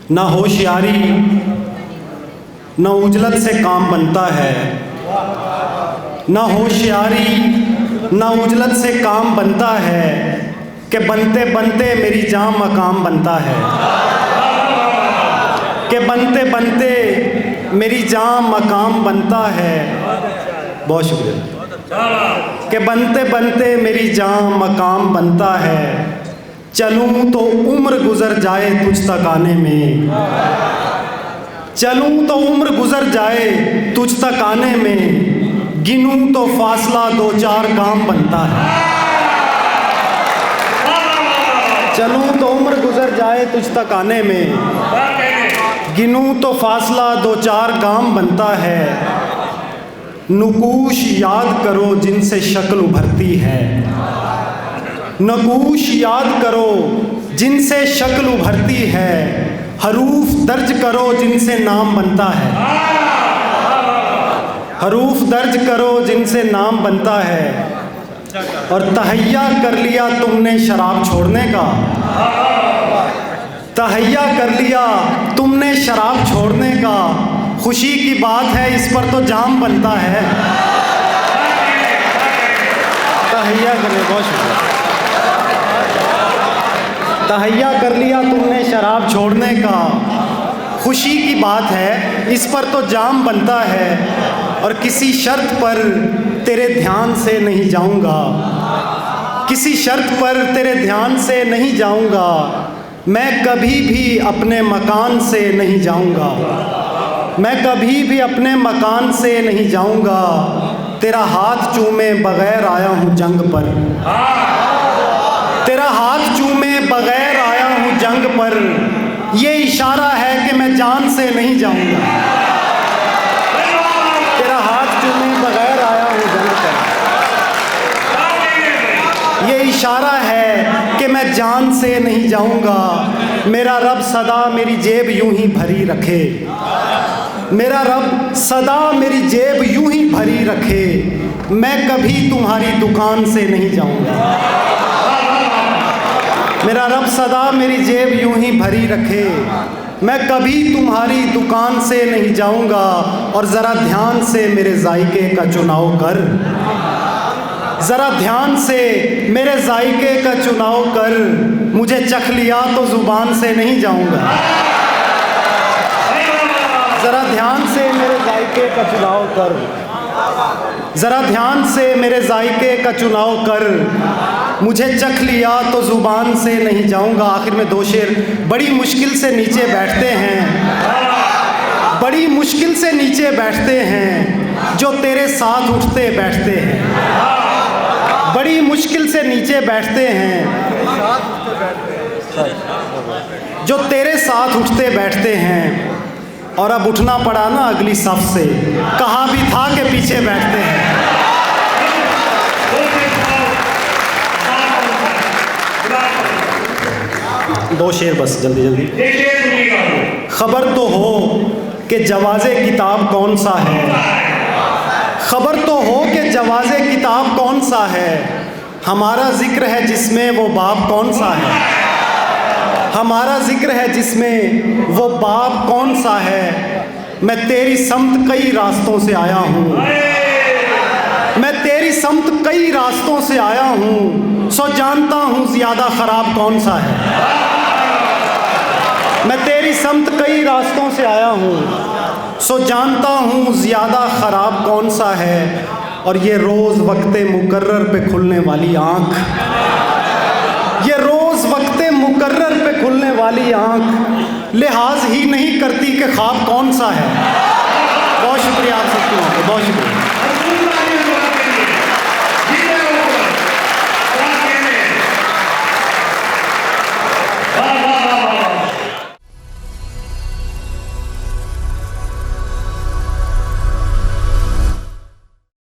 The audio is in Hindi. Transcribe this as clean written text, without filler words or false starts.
ना होशियारी न उजलत से काम बनता है, ना होशियारी न उजलत से काम बनता है कि बनते बनते मेरी जान मकाम बनता है, कि बनते बनते मेरी जान मकाम बनता है। बहुत शुक्रिया। कि बनते बनते मेरी जान मकाम बनता है, चलूँ तो उम्र गुजर जाए तुझ तक आने में, चलूँ तो उम्र गुजर जाए तुझ तक आने में, गिनूँ तो फासला 2-4 गाम बनता है, चलूँ तो उम्र गुजर जाए तुझ तक आने में, गिनूँ तो फासला 2-4 गाम बनता है। नकूश याद करो जिनसे शक्ल उभरती है, नकूश याद करो जिनसे शक्ल उभरती है, हरूफ दर्ज करो जिनसे नाम बनता है, हरूफ दर्ज करो जिनसे नाम बनता है। और तहैया कर लिया तुमने शराब छोड़ने का, तहैया कर लिया तुमने शराब छोड़ने का, खुशी की बात है इस पर तो जाम बनता है। तहैया कर लिया, बहुत शुक्रिया। तहैया कर लिया तुमने शराब छोड़ने का, खुशी की बात है इस पर तो जाम बनता है। और किसी शर्त पर तेरे ध्यान से नहीं जाऊंगा, किसी शर्त पर तेरे ध्यान से नहीं जाऊंगा, मैं कभी भी अपने मकान से नहीं जाऊंगा, मैं कभी भी अपने मकान से नहीं जाऊंगा, तेरा हाथ चूमे बगैर आया हूँ जंग पर, तेरा हाथ चूमे बगैर आया हूँ जंग पर, ये इशारा है कि मैं जान से नहीं जाऊंगा, तेरा हाथ चूमे बगैर आया हूँ जंग पर, ये इशारा है कि मैं जान से नहीं जाऊंगा। मेरा रब सदा मेरी जेब यूं ही भरी रखे, मेरा रब सदा मेरी जेब यूं ही भरी रखे, मैं कभी तुम्हारी दुकान से नहीं जाऊंगा, मेरा रब सदा मेरी जेब यूं ही भरी रखे, मैं कभी तुम्हारी दुकान से नहीं जाऊंगा। और ज़रा ध्यान से मेरे जायके का चुनाव कर, ज़रा ध्यान से मेरे जायके का चुनाव कर, मुझे चख लिया तो ज़ुबान से नहीं जाऊंगा, ज़रा ध्यान से मेरे जायके का चुनाव कर, ज़रा ध्यान से मेरे जायके का चुनाव कर, मुझे चख लिया तो ज़ुबान से नहीं जाऊंगा। आखिर में 2 शेर बड़ी मुश्किल से नीचे बैठते हैं, बड़ी मुश्किल से नीचे बैठते हैं, जो तेरे साथ उठते बैठते हैं, बड़ी मुश्किल से नीचे बैठते हैं, जो तेरे साथ उठते बैठते हैं। और अब उठना पड़ा ना अगली सफ से, कहा भी था कि पीछे बैठते हैं। 2 शेर बस जल्दी जल्दी। खबर तो हो कि जवाज़े किताब कौन सा है, खबर तो हो कि जवाज़े किताब कौन सा है, हमारा जिक्र है जिसमें वो बाब कौन सा है, हमारा जिक्र है जिसमें वो बाब कौन सा है। मैं तेरी समत कई रास्तों से आया हूँ, मैं तेरी समत कई रास्तों से आया हूँ, सो जानता हूँ ज़्यादा ख़राब कौन सा है, मैं तेरी समत कई रास्तों से आया हूँ, सो जानता हूँ ज़्यादा ख़राब कौन सा है। और ये रोज़ वक्ते मुकर्रर पे खुलने वाली आँख, ये रोज़ वक्ते मुकर्रर पे खुलने वाली आँख लिहाज ही नहीं करती कि ख्वाब कौन सा है। बहुत शुक्रिया आप सबको, बहुत शुक्रिया।